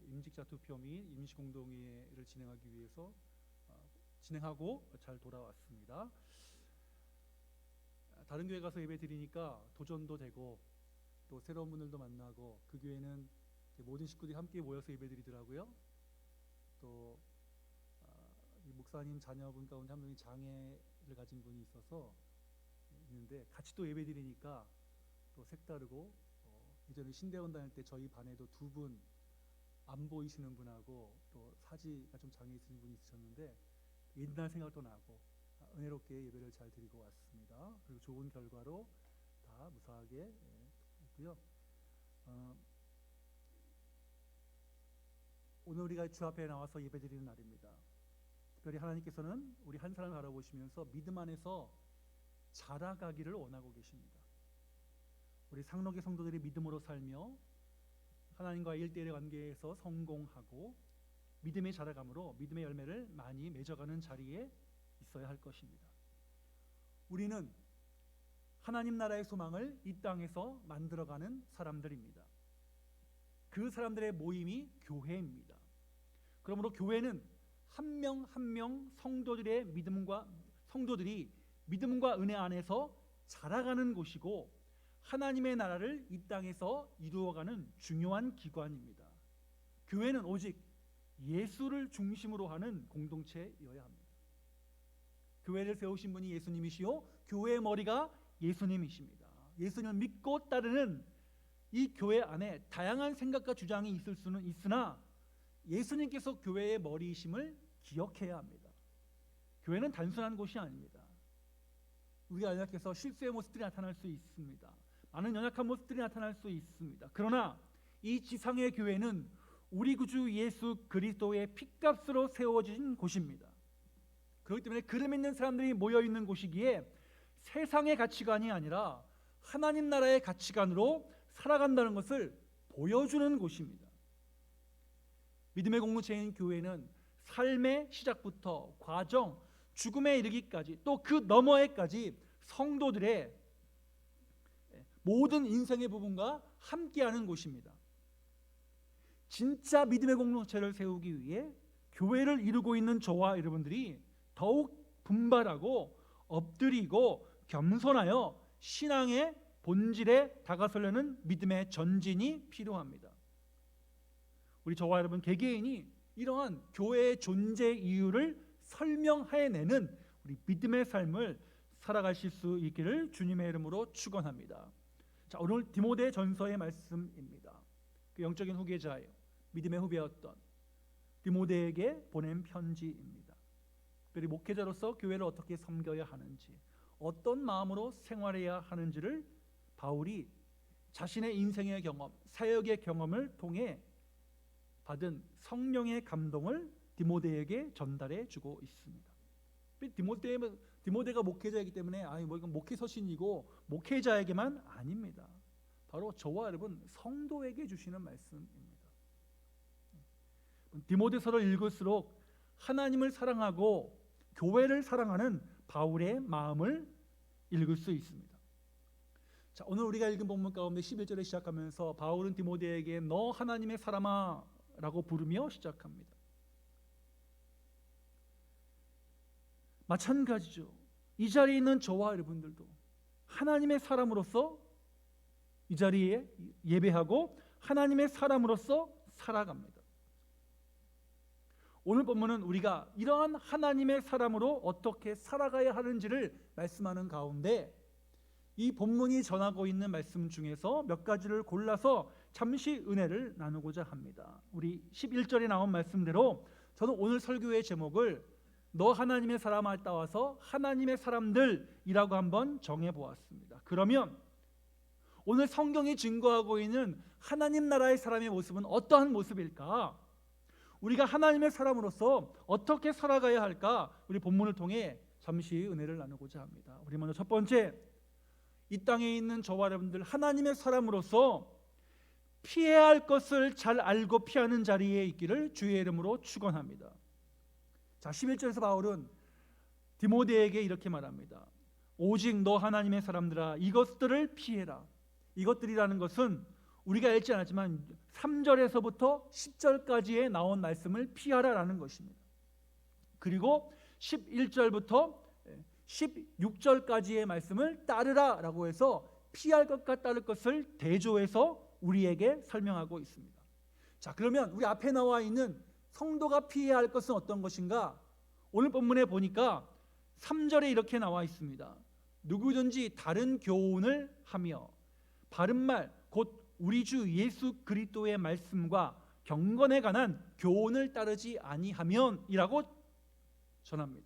임직자 투표 및 임시공동회의를 진행하기 위해서 진행하고 잘 돌아왔습니다. 다른 교회 가서 예배 드리니까 도전도 되고 또 새로운 분들도 만나고, 그 교회는 모든 식구들이 함께 모여서 예배 드리더라고요. 또 이 목사님 자녀분 가운데 한 명이 장애를 가진 분이 있는데 같이 또 예배 드리니까 또 색다르고, 예전에 신대원 다닐 때 저희 반에도 두 분 안 보이시는 분하고 또 사지가 좀 장애 있으신 분이 있으셨는데 옛날 생각도 나고 은혜롭게 예배를 잘 드리고 왔습니다. 그리고 좋은 결과로 다 무사하게 했고요. 오늘 우리가 주 앞에 나와서 예배 드리는 날입니다. 특별히 하나님께서는 우리 한 사람을 바라보시면서 믿음 안에서 자라가기를 원하고 계십니다. 우리 상록의 성도들이 믿음으로 살며 하나님과 1대1의 관계에서 성공하고 믿음의 자라감으로 믿음의 열매를 많이 맺어가는 자리에 있어야 할 것입니다. 우리는 하나님 나라의 소망을 이 땅에서 만들어가는 사람들입니다. 그 사람들의 모임이 교회입니다. 그러므로 교회는 한 명 한 명 성도들이 믿음과 은혜 안에서 자라가는 곳이고, 하나님의 나라를 이 땅에서 이루어가는 중요한 기관입니다. 교회는 오직 예수를 중심으로 하는 공동체여야 합니다. 교회를 세우신 분이 예수님이시요 교회의 머리가 예수님이십니다. 예수님을 믿고 따르는 이 교회 안에 다양한 생각과 주장이 있을 수는 있으나 예수님께서 교회의 머리이심을 기억해야 합니다. 교회는 단순한 곳이 아닙니다. 우리가 연약해서 실수의 모습들이 나타날 수 있습니다. 많은 연약한 모습들이 나타날 수 있습니다. 그러나 이 지상의 교회는 우리 구주 예수 그리스도의 핏값으로 세워진 곳입니다. 그렇기 때문에 그를 믿는 사람들이 모여있는 곳이기에 세상의 가치관이 아니라 하나님 나라의 가치관으로 살아간다는 것을 보여주는 곳입니다. 믿음의 공동체인 교회는 삶의 시작부터 과정, 죽음에 이르기까지 또 그 너머에까지 성도들의 모든 인생의 부분과 함께하는 곳입니다. 진짜 믿음의 공동체를 세우기 위해 교회를 이루고 있는 저와 여러분들이 더욱 분발하고 엎드리고 겸손하여 신앙의 본질에 다가서려는 믿음의 전진이 필요합니다. 우리 저와 여러분 개개인이 이러한 교회의 존재 이유를 설명해내는 우리 믿음의 삶을 살아가실 수 있기를 주님의 이름으로 축원합니다. 자, 오늘 디모데 전서의 말씀입니다. 그 영적인 후계자예요. 믿음의 후배였던 디모데에게 보낸 편지입니다. 특별히 목회자로서 교회를 어떻게 섬겨야 하는지, 어떤 마음으로 생활해야 하는지를 바울이 자신의 인생의 경험, 사역의 경험을 통해 받은 성령의 감동을 디모데에게 전달해 주고 있습니다. 디모데가 목회자이기 때문에 이건 목회 서신이고 목회자에게만 아닙니다. 바로 저와 여러분 성도에게 주시는 말씀입니다. 디모데서를 읽을수록 하나님을 사랑하고 교회를 사랑하는 바울의 마음을 읽을 수 있습니다. 자, 오늘 우리가 읽은 본문 가운데 11절에 시작하면서 바울은 디모데에게 너 하나님의 사람아 라고 부르며 시작합니다. 마찬가지죠. 이 자리에 있는 저와 여러분들도 하나님의 사람으로서 이 자리에 예배하고 하나님의 사람으로서 살아갑니다. 오늘 본문은 우리가 이러한 하나님의 사람으로 어떻게 살아가야 하는지를 말씀하는 가운데 이 본문이 전하고 있는 말씀 중에서 몇 가지를 골라서 잠시 은혜를 나누고자 합니다. 우리 11절에 나온 말씀대로 저는 오늘 설교의 제목을 너 하나님의 사람아 따와서 하나님의 사람들이라고 한번 정해보았습니다. 그러면 오늘 성경이 증거하고 있는 하나님 나라의 사람의 모습은 어떠한 모습일까? 우리가 하나님의 사람으로서 어떻게 살아가야 할까? 우리 본문을 통해 잠시 은혜를 나누고자 합니다. 우리 먼저 첫 번째, 이 땅에 있는 저와 여러분들 하나님의 사람으로서 피해야 할 것을 잘 알고 피하는 자리에 있기를 주의 이름으로 축원합니다. 자, 11절에서 바울은 디모데에게 이렇게 말합니다. 오직 너 하나님의 사람들아 이것들을 피해라. 이것들이라는 것은 우리가 읽지 않았지만 3절에서부터 10절까지의 나온 말씀을 피하라라는 것입니다. 그리고 11절부터 16절까지의 말씀을 따르라라고 해서 피할 것과 따를 것을 대조해서 우리에게 설명하고 있습니다. 자, 그러면 우리 앞에 나와 있는 성도가 피해야 할 것은 어떤 것인가? 오늘 본문에 보니까 3절에 이렇게 나와 있습니다. 누구든지 다른 교훈을 하며 바른말 곧 우리 주 예수 그리스도의 말씀과 경건에 관한 교훈을 따르지 아니하면이라고 전합니다.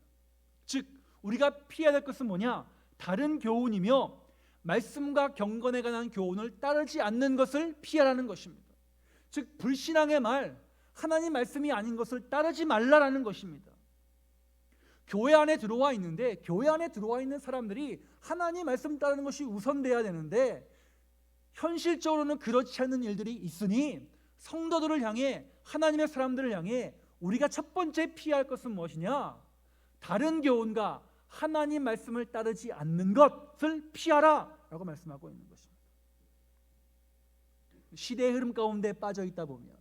즉 우리가 피해야 될 것은 뭐냐? 다른 교훈이며 말씀과 경건에 관한 교훈을 따르지 않는 것을 피하라는 것입니다. 즉 불신앙의 말, 하나님 말씀이 아닌 것을 따르지 말라라는 것입니다. 교회 안에 들어와 있는데 교회 안에 들어와 있는 사람들이 하나님 말씀 따르는 것이 우선돼야 되는데 현실적으로는 그렇지 않는 일들이 있으니 성도들을 향해, 하나님의 사람들을 향해 우리가 첫 번째 피할 것은 무엇이냐? 다른 교훈과 하나님 말씀을 따르지 않는 것을 피하라 라고 말씀하고 있는 것입니다. 시대의 흐름 가운데 빠져 있다 보면,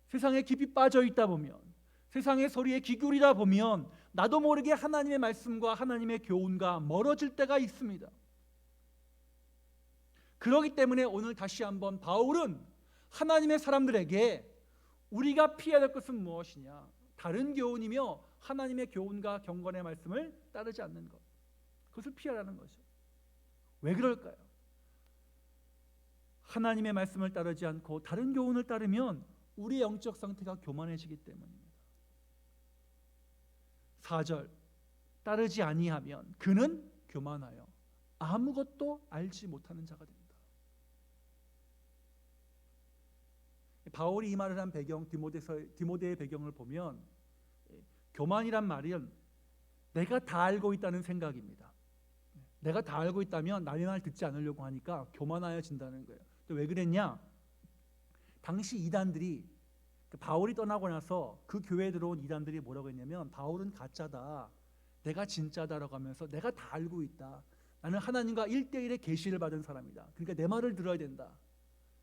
세상에 깊이 빠져 있다 보면, 세상의 소리에 귀 기울이다 보면 나도 모르게 하나님의 말씀과 하나님의 교훈과 멀어질 때가 있습니다. 그렇기 때문에 오늘 다시 한번 바울은 하나님의 사람들에게 우리가 피해야 될 것은 무엇이냐? 다른 교훈이며 하나님의 교훈과 경건의 말씀을 따르지 않는 것, 그것을 피하라는 거죠. 왜 그럴까요? 하나님의 말씀을 따르지 않고 다른 교훈을 따르면 우리의 영적 상태가 교만해지기 때문입니다. 4절 따르지 아니하면 그는 교만하여 아무것도 알지 못하는 자가 된다. 바울이 이 말을 한 배경, 디모데의 배경을 보면 교만이란 말은 내가 다 알고 있다는 생각입니다. 내가 다 알고 있다면 남의 말 듣지 않으려고 하니까 교만해진다는 거예요. 또 왜 그랬냐? 당시 이단들이 바울이 떠나고 나서 그 교회에 들어온 이단들이 뭐라고 했냐면 바울은 가짜다, 내가 진짜다라고 하면서 내가 다 알고 있다, 나는 하나님과 1대1의 계시를 받은 사람이다, 그러니까 내 말을 들어야 된다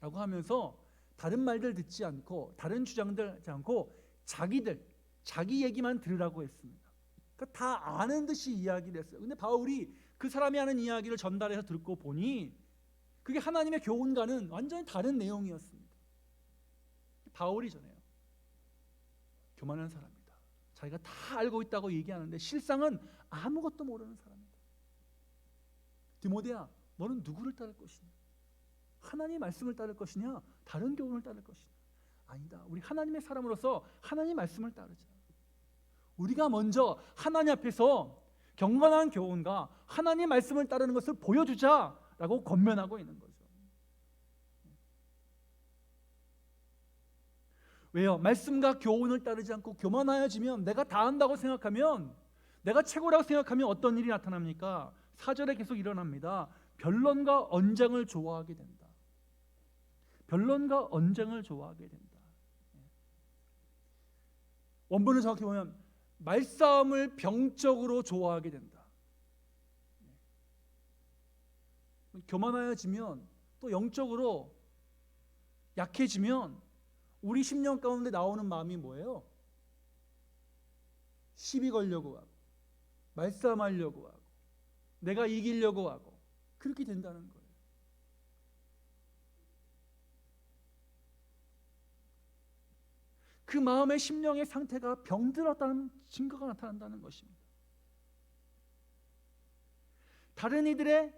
라고 하면서 다른 말들 듣지 않고 다른 주장들 듣지 않고 자기 얘기만 들으라고 했습니다. 그러니까 다 아는 듯이 이야기를 했어요. 근데 바울이 그 사람이 하는 이야기를 전달해서 듣고 보니 그게 하나님의 교훈과는 완전히 다른 내용이었습니다. 바울이 전해요. 교만한 사람이다, 자기가 다 알고 있다고 얘기하는데 실상은 아무것도 모르는 사람이다. 디모데야, 너는 누구를 따를 것이냐? 하나님의 말씀을 따를 것이냐? 다른 교훈을 따를 것이냐? 아니다. 우리 하나님의 사람으로서 하나님의 말씀을 따르자. 우리가 먼저 하나님 앞에서 경건한 교훈과 하나님의 말씀을 따르는 것을 보여주자라고 권면하고 있는 거죠. 왜요? 말씀과 교훈을 따르지 않고 교만하여지면, 내가 다 안다고 생각하면, 내가 최고라고 생각하면 어떤 일이 나타납니까? 4절에 계속 일어납니다. 변론과 언쟁을 좋아하게 된다. 변론과 언쟁을 좋아하게 된다. 원문을 정확히 보면 말싸움을 병적으로 좋아하게 된다. 교만하여지면, 또 영적으로 약해지면 우리 심령 가운데 나오는 마음이 뭐예요? 시비 걸려고 하고, 말싸움하려고 하고, 내가 이기려고 하고, 그렇게 된다는 거예요. 그 마음의 심령의 상태가 병들었다는 증거가 나타난다는 것입니다. 다른 이들의,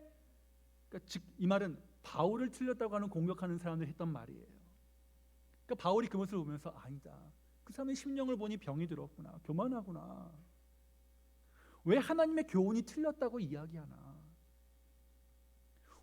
그러니까 즉 이 말은 바울을 틀렸다고 하는 공격하는 사람들이 했던 말이에요. 그러니까 바울이 그 모습을 보면서 아니다, 그 사람의 심령을 보니 병이 들었구나, 교만하구나, 왜 하나님의 교훈이 틀렸다고 이야기하나,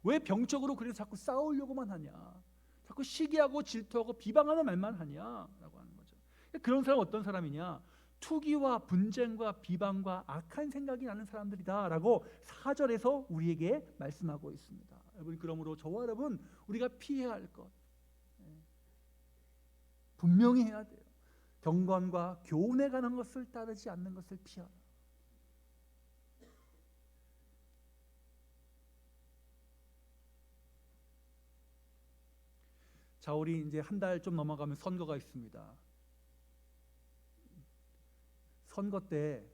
왜 병적으로 그래서 자꾸 싸우려고만 하냐, 자꾸 시기하고 질투하고 비방하는 말만 하냐라고 하는 거죠. 그런 사람은 어떤 사람이냐? 투기와 분쟁과 비방과 악한 생각이 나는 사람들이다라고 4절에서 우리에게 말씀하고 있습니다. 여러분, 그러므로 저와 여러분, 우리가 피해야 할 것 분명히 해야 돼요. 경건과 교훈에 관한 것을 따르지 않는 것을 피하라. 자, 우리 이제 한 달 좀 넘어가면 선거가 있습니다. 선거 때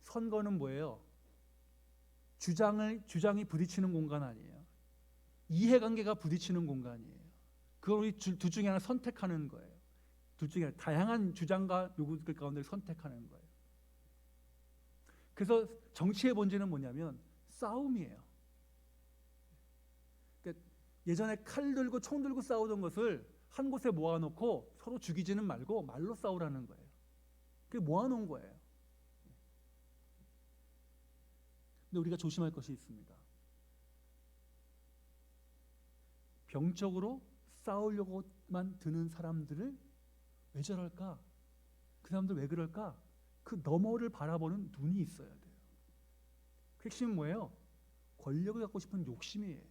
선거는 뭐예요? 주장이 부딪히는 공간 아니에요. 이해관계가 부딪히는 공간이에요. 그걸 우리 둘 중에 하나 선택하는 거예요. 둘 중에 하나, 다양한 주장과 요구들 가운데 선택하는 거예요. 그래서 정치의 본질은 뭐냐면 싸움이에요. 그러니까 예전에 칼 들고 총 들고 싸우던 것을 한 곳에 모아놓고 서로 죽이지는 말고 말로 싸우라는 거예요. 그게 모아놓은 거예요. 근데 우리가 조심할 것이 있습니다. 병적으로 싸우려고만 드는 사람들을 왜 저럴까? 그 사람들 왜 그럴까? 그 너머를 바라보는 눈이 있어야 돼요. 그 핵심은 뭐예요? 권력을 갖고 싶은 욕심이에요.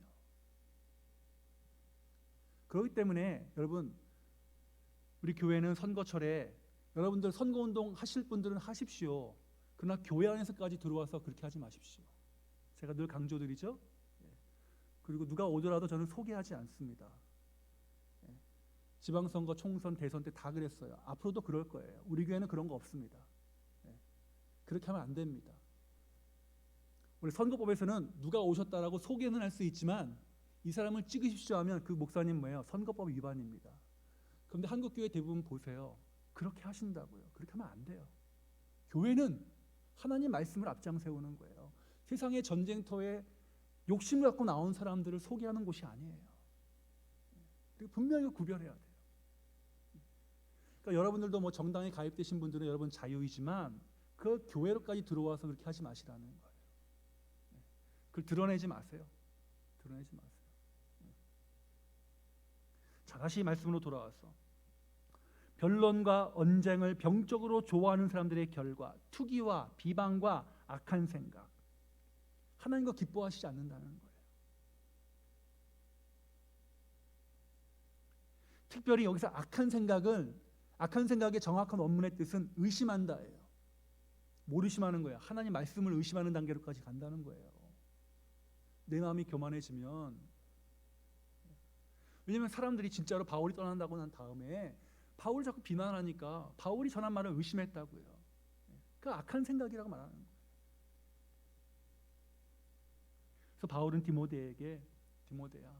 그렇기 때문에 여러분, 우리 교회는 선거철에 여러분들 선거운동 하실 분들은 하십시오. 그러나 교회 안에서까지 들어와서 그렇게 하지 마십시오. 제가 늘 강조드리죠. 그리고 누가 오더라도 저는 소개하지 않습니다. 지방선거, 총선, 대선 때 다 그랬어요. 앞으로도 그럴 거예요. 우리 교회는 그런 거 없습니다. 그렇게 하면 안 됩니다. 우리 선거법에서는 누가 오셨다라고 소개는 할 수 있지만 이 사람을 찍으십시오 하면 그 목사님 뭐예요? 선거법 위반입니다. 그런데 한국교회 대부분 보세요. 그렇게 하신다고요. 그렇게 하면 안 돼요. 교회는 하나님 말씀을 앞장 세우는 거예요. 세상의 전쟁터에 욕심을 갖고 나온 사람들을 소개하는 곳이 아니에요. 분명히 구별해야 돼요. 그러니까 여러분들도 뭐 정당에 가입되신 분들은 여러분 자유이지만 그 교회로까지 들어와서 그렇게 하지 마시라는 거예요. 그걸 드러내지 마세요. 드러내지 마세요. 자, 다시 말씀으로 돌아와서 변론과 언쟁을 병적으로 좋아하는 사람들의 결과, 투기와 비방과 악한 생각, 하나님과 기뻐하시지 않는다는 거예요. 특별히 여기서 악한 생각의 정확한 원문의 뜻은 의심한다예요. 뭘 의심하는 거예요? 하나님 말씀을 의심하는 단계로까지 간다는 거예요. 내 마음이 교만해지면, 왜냐하면 사람들이 진짜로 바울이 떠난다고 난 다음에 바울을 자꾸 비난하니까 바울이 전한 말을 의심했다고요. 그 악한 생각이라고 말하는 거예요. 그래서 바울은 디모데에게, 디모데야,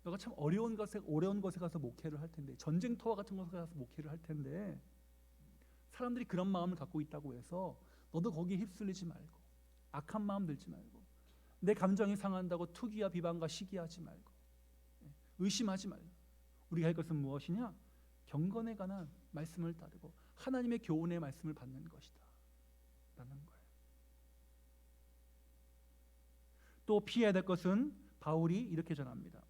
너가 참 어려운 곳에 가서 목회를 할 텐데, 전쟁터와 같은 곳에 가서 목회를 할 텐데, 사람들이 그런 마음을 갖고 있다고 해서 너도 거기에 휩쓸리지 말고, 악한 마음 들지 말고, 내 감정이 상한다고 투기와 비방과 시기하지 말고, 의심하지 말고, 우리가 할 것은 무엇이냐? 경건에 관한 말씀을 따르고 하나님의 교훈의 말씀을 받는 것이다 라는 거예요. 또 피해야 될 것은 바울이 이렇게 전합니다.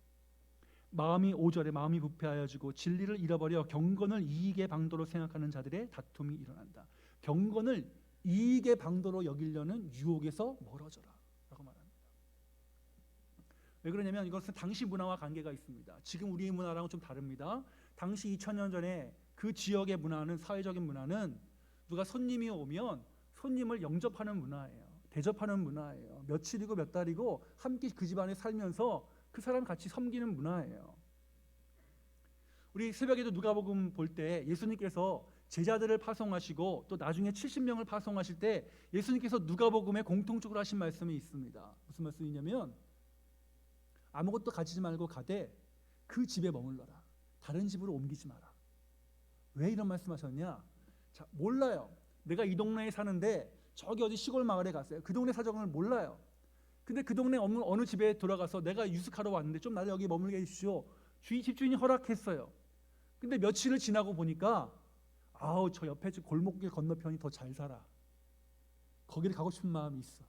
5절에 마음이 부패하여지고 진리를 잃어버려 경건을 이익의 방도로 생각하는 자들의 다툼이 일어난다. 경건을 이익의 방도로 여기려는 유혹에서 멀어져라 라고 말합니다. 왜 그러냐면 이것은 당시 문화와 관계가 있습니다. 지금 우리의 문화랑은 좀 다릅니다. 당시 2000년 전에 그 지역의 문화는, 사회적인 문화는 누가 손님이 오면 손님을 영접하는 문화예요. 대접하는 문화예요. 며칠이고 몇 달이고 함께 그 집안에 살면서 그 사람 같이 섬기는 문화예요. 우리 새벽에도 누가복음 볼 때 예수님께서 제자들을 파송하시고 또 나중에 70명을 파송하실 때 예수님께서 누가복음에 공통적으로 하신 말씀이 있습니다. 무슨 말씀이냐면 아무것도 가지지 말고 가되 그 집에 머물러라. 다른 집으로 옮기지 마라. 왜 이런 말씀하셨냐? 자, 몰라요. 내가 이 동네에 사는데 저기 어디 시골 마을에 갔어요. 그 동네 사정을 몰라요. 근데 그 동네 어느 집에 들어가서 내가 유숙하러 왔는데 좀 나를 여기 머물게 해주시오. 집주인이 허락했어요. 근데 며칠을 지나고 보니까 아우, 저 옆에 골목길 건너편이 더 잘 살아. 거기를 가고 싶은 마음이 있어.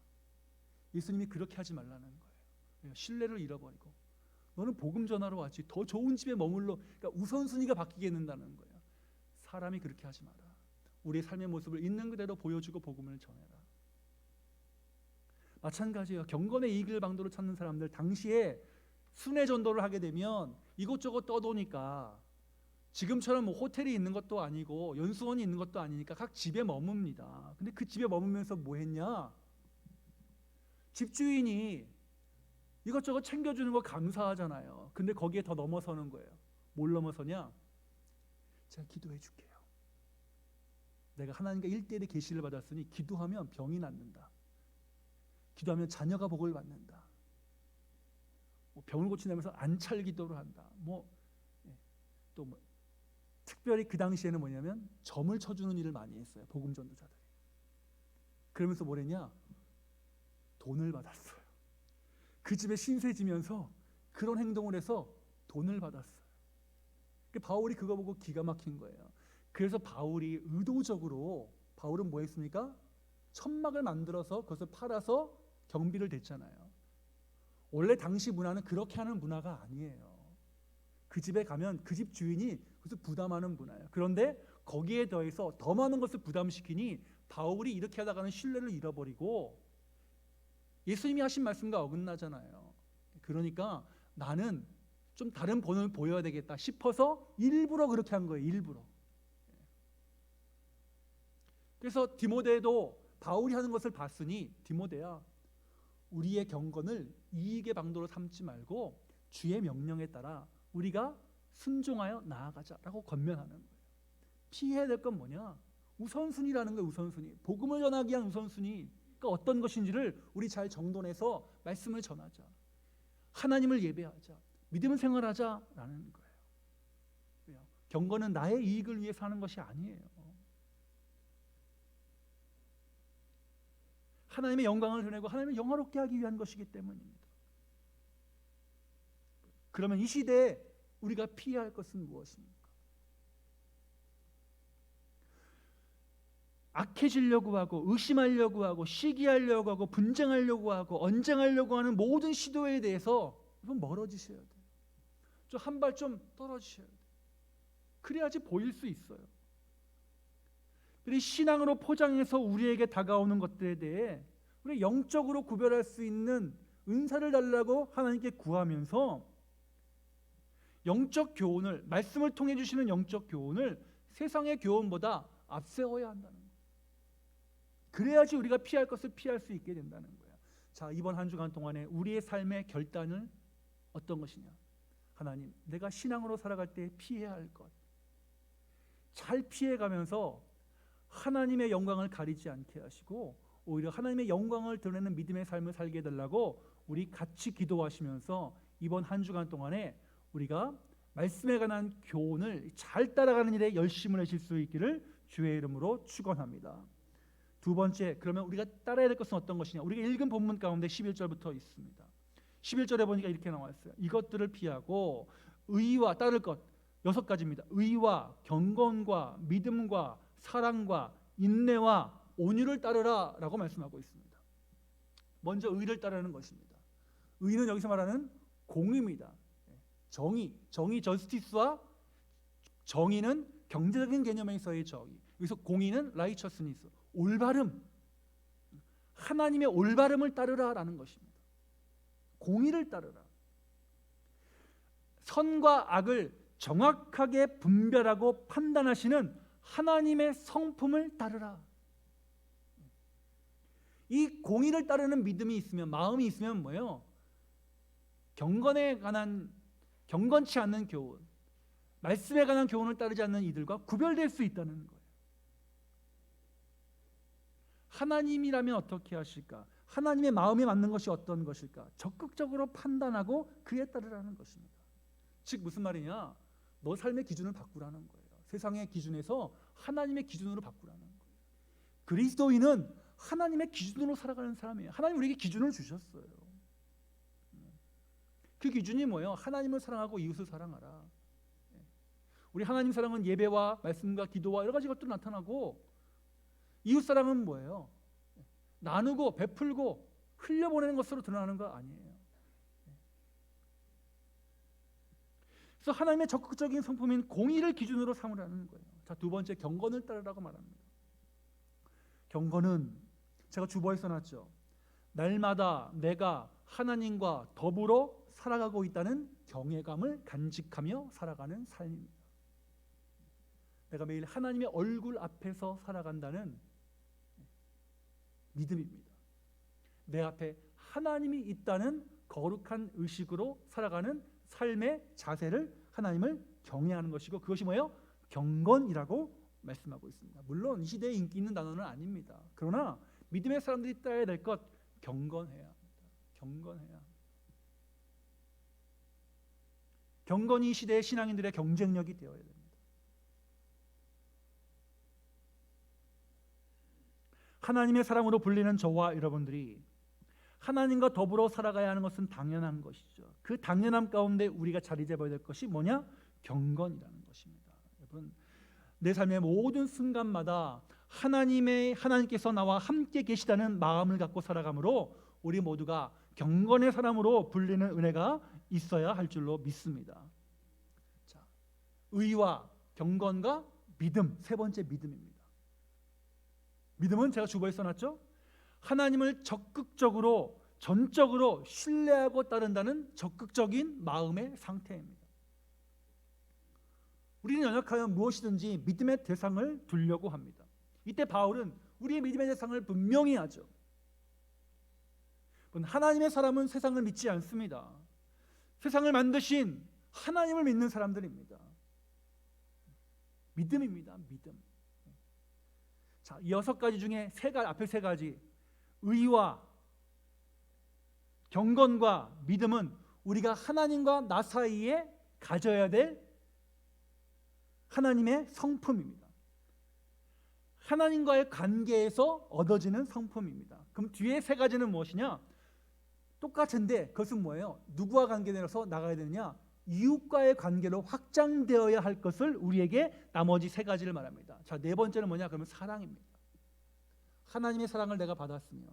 예수님이 그렇게 하지 말라는 거예요. 신뢰를 잃어버리고 너는 복음 전하러 왔지. 더 좋은 집에 머물러. 그러니까 우선순위가 바뀌게 된다는 거예요. 사람이 그렇게 하지 마라. 우리의 삶의 모습을 있는 그대로 보여주고 복음을 전해라. 마찬가지예요. 경건의 이익을 방도로 찾는 사람들, 당시에 순회 전도를 하게 되면 이곳저곳 떠도니까 지금처럼 뭐 호텔이 있는 것도 아니고 연수원이 있는 것도 아니니까 각 집에 머뭅니다. 근데 그 집에 머물면서 뭐 했냐? 집주인이 이것저것 챙겨주는 거 감사하잖아요. 근데 거기에 더 넘어서는 거예요. 뭘 넘어서냐? 제가 기도해 줄게요. 내가 하나님과 1대1의 계시를 받았으니 기도하면 병이 낫는다. 기도하면 자녀가 복을 받는다. 병을 고친다면서 안찰 기도를 한다. 또 특별히 그 당시에는 뭐냐면 점을 쳐주는 일을 많이 했어요. 복음 전도자들이. 그러면서 뭐랬냐? 돈을 받았어요. 그 집에 신세 지면서 그런 행동을 해서 돈을 받았어요. 바울이 그거 보고 기가 막힌 거예요. 그래서 바울이 의도적으로, 바울은 뭐 했습니까? 천막을 만들어서 그것을 팔아서 경비를 댔잖아요. 원래 당시 문화는 그렇게 하는 문화가 아니에요. 그 집에 가면 그 집 주인이 그것을 부담하는 문화예요. 그런데 거기에 더해서 더 많은 것을 부담시키니 바울이 이렇게 하다가는 신뢰를 잃어버리고 예수님이 하신 말씀과 어긋나잖아요. 그러니까 나는 좀 다른 본을 보여야 되겠다 싶어서 일부러 그렇게 한 거예요. 일부러. 그래서 디모데도 바울이 하는 것을 봤으니 디모데야, 우리의 경건을 이익의 방도로 삼지 말고 주의 명령에 따라 우리가 순종하여 나아가자라고 권면하는 거예요. 피해야 될 건 뭐냐? 우선순위라는 거예요. 우선순위. 복음을 전하기 위한 우선순위. 그러니까 어떤 것인지를 우리 잘 정돈해서 말씀을 전하자. 하나님을 예배하자. 믿음을 생활하자라는 거예요. 경건은 나의 이익을 위해서 하는 것이 아니에요. 하나님의 영광을 드러내고 하나님을 영화롭게 하기 위한 것이기 때문입니다. 그러면 이 시대에 우리가 피해야 할 것은 무엇입니까? 악해지려고 하고 의심하려고 하고 시기하려고 하고 분쟁하려고 하고 언쟁하려고 하는 모든 시도에 대해서 좀 멀어지셔야 돼요. 좀 한 발 좀 떨어지셔야 돼요. 그래야지 보일 수 있어요. 그리고 신앙으로 포장해서 우리에게 다가오는 것들에 대해 우리 영적으로 구별할 수 있는 은사를 달라고 하나님께 구하면서 영적 교훈을, 말씀을 통해 주시는 영적 교훈을 세상의 교훈보다 앞세워야 한다는 거예요. 그래야지 우리가 피할 것을 피할 수 있게 된다는 거예요. 자, 이번 한 주간 동안에 우리의 삶의 결단은 어떤 것이냐? 하나님, 내가 신앙으로 살아갈 때 피해야 할 것 잘 피해가면서 하나님의 영광을 가리지 않게 하시고 오히려 하나님의 영광을 드러내는 믿음의 삶을 살게 해달라고 우리 같이 기도하시면서 이번 한 주간 동안에 우리가 말씀에 관한 교훈을 잘 따라가는 일에 열심을 하실 수 있기를 주의 이름으로 축원합니다. 두 번째, 그러면 우리가 따라야 될 것은 어떤 것이냐? 우리가 읽은 본문 가운데 11절부터 있습니다. 11절에 보니까 이렇게 나와 있어요. 이것들을 피하고 의와 따를 것 6가지입니다. 의와 경건과 믿음과 사랑과 인내와 온유를 따르라 라고 말씀하고 있습니다. 먼저 의를 따르는 것입니다. 의는 여기서 말하는 공의입니다. 정의, 저스티스와 정의는 경제적인 개념에서의 정의. 여기서 공의는 라이처스니스, 올바름, 하나님의 올바름을 따르라라는 것입니다. 공의를 따르라. 선과 악을 정확하게 분별하고 판단하시는 하나님의 성품을 따르라. 이 공의를 따르는 믿음이 있으면, 마음이 있으면 뭐예요? 경건에 관한, 경건치 않는 교훈, 말씀에 관한 교훈을 따르지 않는 이들과 구별될 수 있다는 거예요. 하나님이라면 어떻게 하실까? 하나님의 마음에 맞는 것이 어떤 것일까? 적극적으로 판단하고 그에 따르라는 것입니다. 즉 무슨 말이냐? 너 삶의 기준을 바꾸라는 거예요. 세상의 기준에서 하나님의 기준으로 바꾸라는 거예요. 그리스도인은 하나님의 기준으로 살아가는 사람이에요. 하나님 우리에게 기준을 주셨어요. 그 기준이 뭐예요? 하나님을 사랑하고 이웃을 사랑하라. 우리 하나님 사랑은 예배와 말씀과 기도와 여러 가지 것들로 나타나고, 이웃 사랑은 뭐예요? 나누고 베풀고 흘려보내는 것으로 드러나는 거 아니에요. 그래서 하나님의 적극적인 성품인 공의를 기준으로 삼으라는 거예요. 자, 두 번째, 경건을 따르라고 말합니다. 경건은 제가 주보에 써놨죠. 날마다 내가 하나님과 더불어 살아가고 있다는 경외감을 간직하며 살아가는 삶입니다. 내가 매일 하나님의 얼굴 앞에서 살아간다는 믿음입니다. 내 앞에 하나님이 있다는 거룩한 의식으로 살아가는 삶의 자세를 하나님을 경외하는 것이고, 그것이 뭐예요? 경건이라고 말씀하고 있습니다. 물론 이 시대에 인기 있는 단어는 아닙니다. 그러나 믿음의 사람들이 따야 될 것, 경건해야 합니다. 경건해야 합니다. 경건이 이 시대의 신앙인들의 경쟁력이 되어야 됩니다. 하나님의 사람으로 불리는 저와 여러분들이 하나님과 더불어 살아가야 하는 것은 당연한 것이죠. 그 당연함 가운데 우리가 자리 잡아야 될 것이 뭐냐? 경건이라는 것입니다. 여러분, 내 삶의 모든 순간마다 하나님께서 나와 함께 계시다는 마음을 갖고 살아가므로 우리 모두가 경건의 사람으로 불리는 은혜가 있어야 할 줄로 믿습니다. 자, 의와 경건과 믿음, 세 번째 믿음입니다. 믿음은 제가 주보에 써놨죠? 하나님을 적극적으로 전적으로 신뢰하고 따른다는 적극적인 마음의 상태입니다. 우리는 연약하여 무엇이든지 믿음의 대상을 두려고 합니다. 이때 바울은 우리의 믿음의 대상을 분명히 하죠. 하나님의 사람은 세상을 믿지 않습니다. 세상을 만드신 하나님을 믿는 사람들입니다. 믿음입니다. 믿음. 자, 이 6가지 중에 앞에 세 가지, 의와 경건과 믿음은 우리가 하나님과 나 사이에 가져야 될 하나님의 성품입니다. 하나님과의 관계에서 얻어지는 성품입니다. 그럼 뒤에 세 가지는 무엇이냐? 똑같은데 그것은 뭐예요? 누구와 관계되어서 나가야 되느냐? 이웃과의 관계로 확장되어야 할 것을 우리에게 나머지 세 가지를 말합니다. 자, 네 번째는 뭐냐? 그러면 사랑입니다. 하나님의 사랑을 내가 받았으면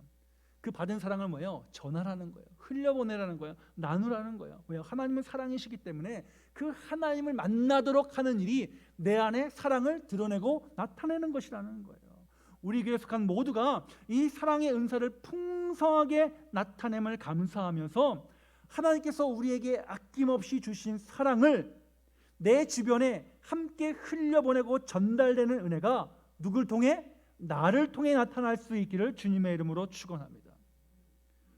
그 받은 사랑을 뭐예요? 전하라는 거예요. 흘려보내라는 거예요. 나누라는 거예요. 왜요? 하나님은 사랑이시기 때문에 그 하나님을 만나도록 하는 일이 내 안에 사랑을 드러내고 나타내는 것이라는 거예요. 우리 교회에 속한 모두가 이 사랑의 은사를 풍성하게 나타냄을 감사하면서 하나님께서 우리에게 아낌없이 주신 사랑을 내 주변에 함께 흘려보내고 전달되는 은혜가 누굴 통해? 나를 통해 나타날 수 있기를 주님의 이름으로 축원합니다.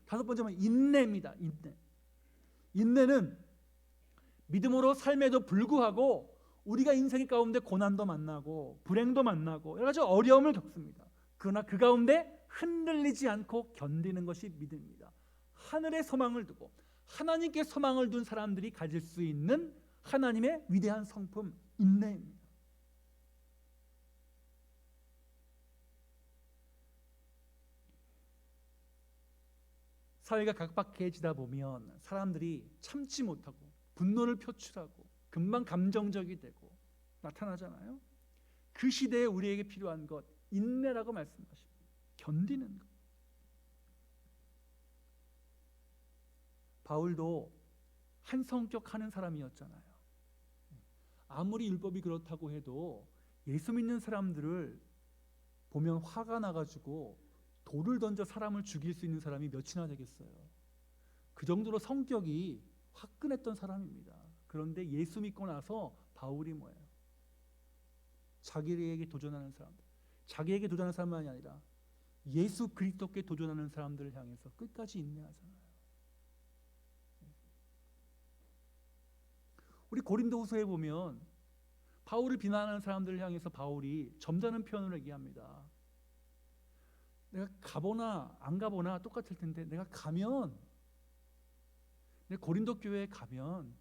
다섯 번째는 인내입니다. 인내는 믿음으로 삶에도 불구하고 우리가 인생 가운데 고난도 만나고 불행도 만나고 여러 가지 어려움을 겪습니다. 그러나 그 가운데 흔들리지 않고 견디는 것이 믿음입니다. 하늘에 소망을 두고 하나님께 소망을 둔 사람들이 가질 수 있는 하나님의 위대한 성품, 인내입니다. 사회가 각박해지다 보면 사람들이 참지 못하고 분노를 표출하고 금방 감정적이 되고 나타나잖아요. 그 시대에 우리에게 필요한 것, 인내라고 말씀하십니다. 견디는 것. 바울도 한 성격 하는 사람이었잖아요. 아무리 율법이 그렇다고 해도 예수 믿는 사람들을 보면 화가 나가지고 돌을 던져 사람을 죽일 수 있는 사람이 몇이나 되겠어요. 그 정도로 성격이 화끈했던 사람입니다. 그런데 예수 믿고 나서 바울이 뭐예요? 자기에게 도전하는 사람들, 자기에게 도전하는 사람만이 아니라 예수 그리스도께 도전하는 사람들을 향해서 끝까지 인내하잖아요. 우리 고린도후서에 보면 바울을 비난하는 사람들을 향해서 바울이 점잖은 표현을 얘기합니다. 내가 가보나 안 가보나 똑같을 텐데 내가 가면, 내 고린도 교회에 가면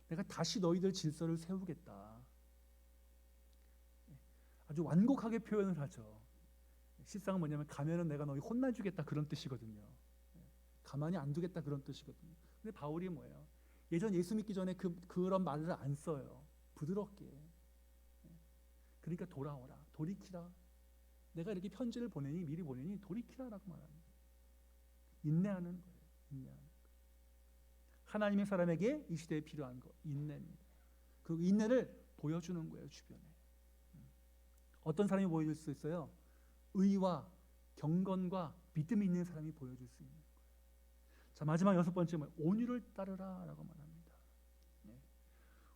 내가 다시 너희들 질서를 세우겠다. 아주 완곡하게 표현을 하죠. 실상은 뭐냐면 가면은 내가 너희 혼나주겠다 그런 뜻이거든요. 가만히 안 두겠다 그런 뜻이거든요. 근데 바울이 뭐예요? 예전 예수 믿기 전에 그런 말을 안 써요. 부드럽게. 그러니까 돌아오라, 돌이키라. 내가 이렇게 편지를 보내니, 미리 보내니 돌이키라라고 말합니다. 인내하는 거예요. 인내하는 거. 하나님의 사람에게 이 시대에 필요한 거, 인내입니다. 그 인내를 보여주는 거예요, 주변에. 어떤 사람이 보여줄 수 있어요? 의와 경건과 믿음이 있는 사람이 보여줄 수 있는 거예요. 자, 마지막 여섯 번째 뭐예요? 온유를 따르라라고 말합니다.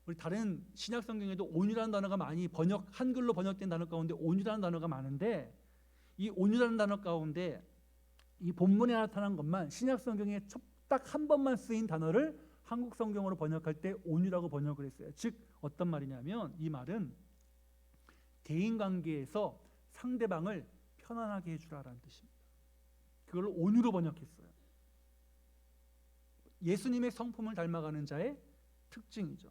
우리 다른 신약 성경에도 온유라는 단어가 많이 한글로 번역된 단어 가운데 온유라는 단어가 많은데, 이 온유라는 단어 가운데 이 본문에 나타난 것만 신약 성경에 딱 딱 한 번만 쓰인 단어를 한국 성경으로 번역할 때 온유라고 번역을 했어요. 즉 어떤 말이냐면 이 말은 대인관계에서 상대방을 편안하게 해주라라는 뜻입니다. 그걸 온유로 번역했어요. 예수님의 성품을 닮아가는 자의 특징이죠.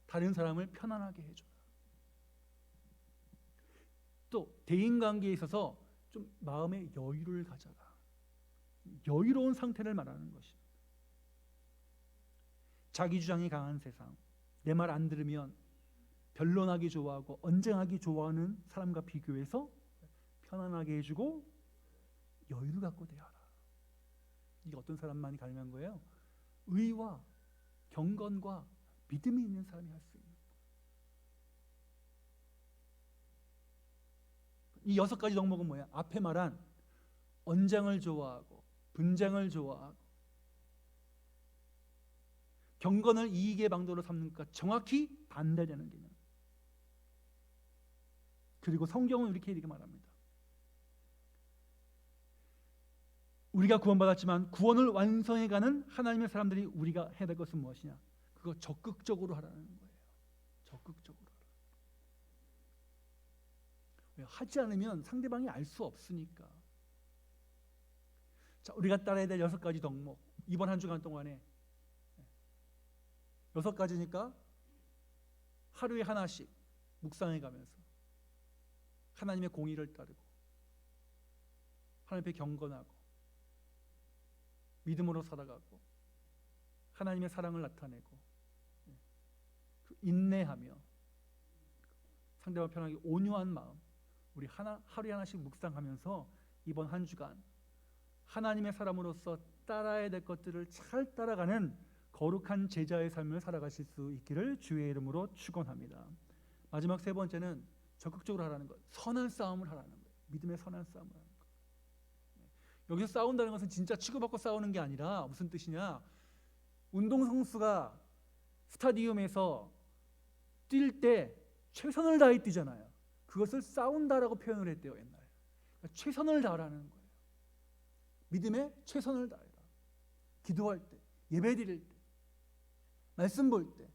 다른 사람을 편안하게 해줘라. 또 대인관계에 있어서 좀 마음의 여유를 가져라. 여유로운 상태를 말하는 것입니다. 자기 주장이 강한 세상, 내 말 안 들으면 변론하기 좋아하고 언쟁하기 좋아하는 사람과 비교해서 편안하게 해주고 여유를 갖고 대하라. 이게 어떤 사람만이 가능한 거예요? 의와 경건과 믿음이 있는 사람이 할 수 있는 거예요. 이 6가지 덕목은 뭐야? 앞에 말한 언쟁을 좋아하고 분쟁을 좋아하고 경건을 이익의 방도로 삼는 것과 정확히 반대되는 개념. 그리고 성경은 이렇게 말합니다. 우리가 구원받았지만 구원을 완성해가는 하나님의 사람들이 우리가 해야 될 것은 무엇이냐? 그거 적극적으로 하라는 거예요. 적극적으로 하라. 왜? 하지 않으면 상대방이 알 수 없으니까. 자, 우리가 따라야 될 6가지 덕목, 이번 한 주간 동안에 6가지니까 하루에 하나씩 묵상해 가면서 하나님의 공의를 따르고 하나님 앞에 경건하고 믿음으로 살아가고 하나님의 사랑을 나타내고 인내하며 상대방 편하게 온유한 마음, 우리 하루에 하나씩 묵상하면서 이번 한 주간 하나님의 사람으로서 따라야 될 것들을 잘 따라가는 거룩한 제자의 삶을 살아가실 수 있기를 주의 이름으로 축원합니다. 마지막 3번째는 적극적으로 하라는 것, 선한 싸움을 하라는 거예요. 믿음의 선한 싸움을 하는 것. 여기서 싸운다는 것은 진짜 치고받고 싸우는 게 아니라 무슨 뜻이냐? 운동선수가 스타디움에서 뛸 때 최선을 다해 뛰잖아요. 그것을 싸운다라고 표현을 했대요, 옛날에. 그러니까 최선을 다하라는 거예요. 믿음에 최선을 다해라. 기도할 때, 예배 드릴 때, 말씀 볼 때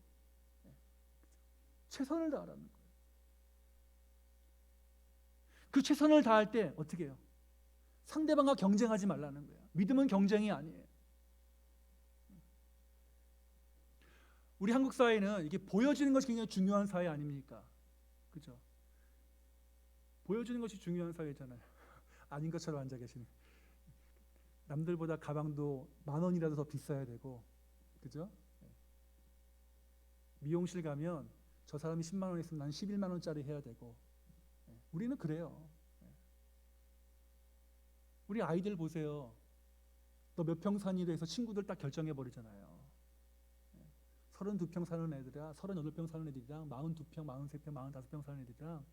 최선을 다하라는 거예요. 그 최선을 다할 때 어떻게 해요? 상대방과 경쟁하지 말라는 거예요. 믿음은 경쟁이 아니에요. 우리 한국 사회는 이게 보여지는 것이 굉장히 중요한 사회 아닙니까? 그죠? 보여지는 것이 중요한 사회잖아요. 아닌 것처럼 앉아 계시는. 남들보다 가방도 10,000원이라도 더 비싸야 되고, 그죠? 미용실 가면 저 사람이 10만 원 했으면 난 11만 원짜리 해야 되고, 우리는 그래요. 우리 아이들 보세요. 너 몇 평 사니로 해서 친구들 딱 결정해 버리잖아요. 32평 사는 애들이랑 38평 사는 애들이랑 42평, 43평, 45평 사는 애들이랑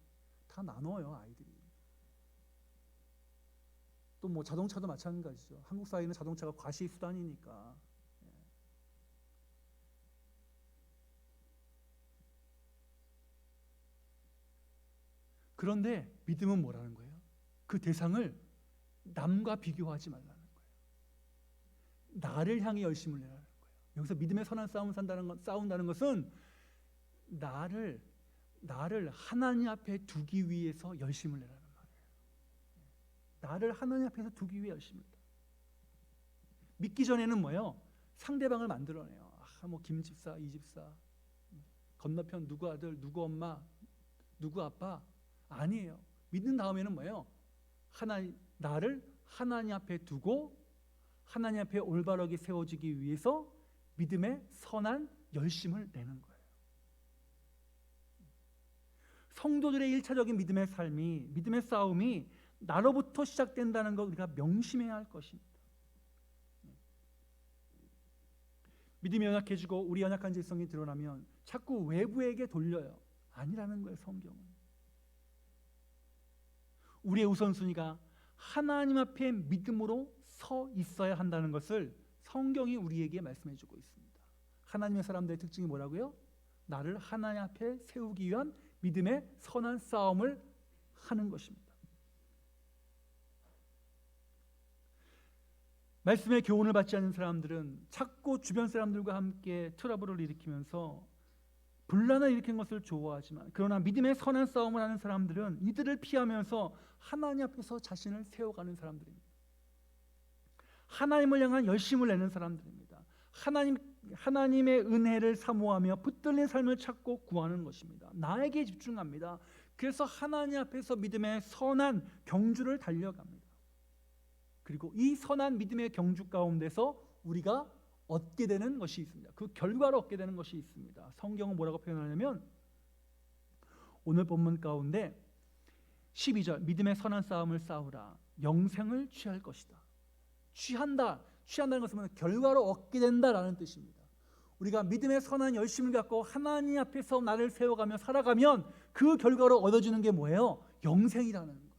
다 나눠요, 아이들이. 또 뭐 자동차도 마찬가지죠. 한국 사회는 자동차가 과시 수단이니까. 그런데 믿음은 뭐라는 거예요? 그 대상을 남과 비교하지 말라는 거예요. 나를 향해 열심을 내라는 거예요. 여기서 믿음의 선한 싸움을 싸운다는 것은 나를 하나님 앞에 두기 위해서 열심을 내라는 말이에요. 나를 하나님 앞에서 두기 위해 열심을 내라. 믿기 전에는 뭐예요? 상대방을 만들어내요. 뭐 김 집사, 이 집사, 건너편 누구 아들, 누구 엄마, 누구 아빠. 아니에요. 믿는 다음에는 뭐예요? 나를 하나님 앞에 두고 하나님 앞에 올바르게 세워지기 위해서 믿음의 선한 열심을 내는 거예요. 성도들의 1차적인 믿음의 삶이, 믿음의 싸움이 나로부터 시작된다는 걸 우리가 명심해야 할 것입니다. 믿음이 연약해지고 우리 연약한 질성이 드러나면 자꾸 외부에게 돌려요. 아니라는 거예요, 성경은. 우리의 우선순위가 하나님 앞에 믿음으로 서 있어야 한다는 것을 성경이 우리에게 말씀해 주고 있습니다. 하나님의 사람들의 특징이 뭐라고요? 나를 하나님 앞에 세우기 위한 믿음의 선한 싸움을 하는 것입니다. 말씀의 교훈을 받지 않는 사람들은 자꾸 주변 사람들과 함께 트러블을 일으키면서 분란을 일으키는 것을 좋아하지만, 그러나 믿음의 선한 싸움을 하는 사람들은 이들을 피하면서 하나님 앞에서 자신을 세워가는 사람들입니다. 하나님을 향한 열심을 내는 사람들입니다. 하나님의 은혜를 사모하며 붙들린 삶을 찾고 구하는 것입니다. 나에게 집중합니다. 그래서 하나님 앞에서 믿음의 선한 경주를 달려갑니다. 그리고 이 선한 믿음의 경주 가운데서 우리가 얻게 되는 것이 있습니다. 그 결과로 얻게 되는 것이 있습니다. 성경은 뭐라고 표현하냐면, 오늘 본문 가운데 12절, 믿음의 선한 싸움을 싸우라, 영생을 취할 것이다. 취한다는 것은 결과로 얻게 된다라는 뜻입니다. 우리가 믿음의 선한 열심을 갖고 하나님 앞에서 나를 세워가며 살아가면 그 결과로 얻어지는 게 뭐예요? 영생이라는 거예요.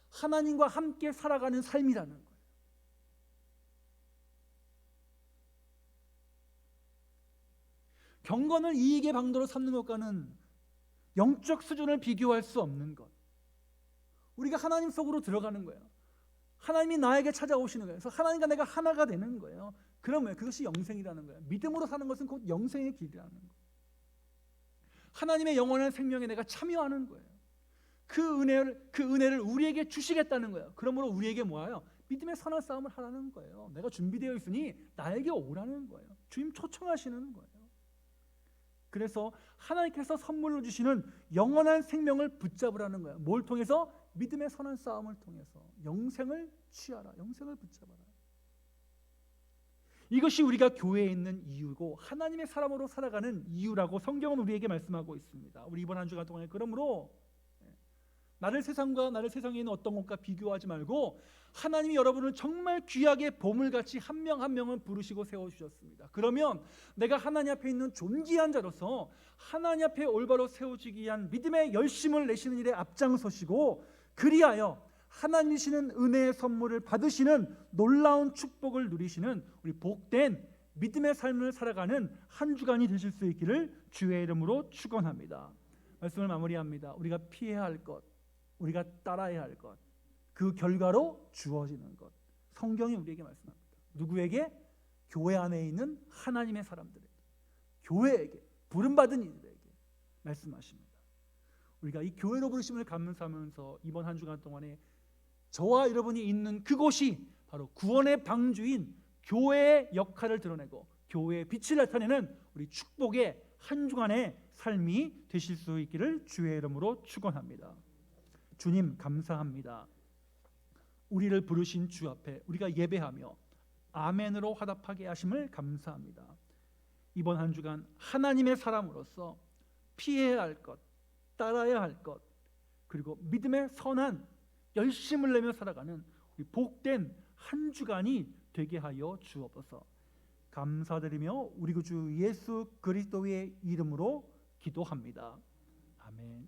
하나님과 함께 살아가는 삶이라는 거예요. 경건을 이익의 방도로 삼는 것과는 영적 수준을 비교할 수 없는 것. 우리가 하나님 속으로 들어가는 거예요. 하나님이 나에게 찾아오시는 거예요. 그래서 하나님과 내가 하나가 되는 거예요. 그러면 그것이 영생이라는 거예요. 믿음으로 사는 것은 곧 영생의 길이라는 거예요. 하나님의 영원한 생명에 내가 참여하는 거예요. 그 은혜를 우리에게 주시겠다는 거예요. 그러므로 우리에게 뭐예요? 믿음의 선한 싸움을 하라는 거예요. 내가 준비되어 있으니 나에게 오라는 거예요. 주님 초청하시는 거예요. 그래서 하나님께서 선물로 주시는 영원한 생명을 붙잡으라는 거예요. 뭘 통해서? 믿음의 선한 싸움을 통해서 영생을 취하라. 영생을 붙잡아라. 이것이 우리가 교회에 있는 이유고 하나님의 사람으로 살아가는 이유라고 성경은 우리에게 말씀하고 있습니다. 우리 이번 한 주간 동안에 그러므로 나를 세상에 있는 어떤 것과 비교하지 말고 하나님이 여러분을 정말 귀하게 보물같이 한 명 한 명은 부르시고 세워주셨습니다. 그러면 내가 하나님 앞에 있는 존귀한 자로서 하나님 앞에 올바로 세워지기 위한 믿음의 열심을 내시는 일에 앞장서시고, 그리하여 하나님이 주시는 은혜의 선물을 받으시는 놀라운 축복을 누리시는 우리 복된 믿음의 삶을 살아가는 한 주간이 되실 수 있기를 주의 이름으로 축원합니다. 말씀을 마무리합니다. 우리가 피해야 할 것, 우리가 따라야 할 것, 그 결과로 주어지는 것, 성경이 우리에게 말씀합니다. 누구에게? 교회 안에 있는 하나님의 사람들에게, 교회에게, 부름받은 이들에게 말씀하십니다. 우리가 이 교회로 부르심을 감사하면서 이번 한 주간 동안에 저와 여러분이 있는 그곳이 바로 구원의 방주인 교회의 역할을 드러내고 교회의 빛을 나타내는 우리 축복의 한 주간의 삶이 되실 수 있기를 주의 이름으로 축원합니다. 주님 감사합니다. 우리를 부르신 주 앞에 우리가 예배하며 아멘으로 화답하게 하심을 감사합니다. 이번 한 주간 하나님의 사람으로서 피해야 할 것, 따라야 할 것, 그리고 믿음의 선한 열심을 내며 살아가는 우리 복된 한 주간이 되게 하여 주옵소서. 감사드리며 우리 구주 예수 그리스도의 이름으로 기도합니다. 아멘.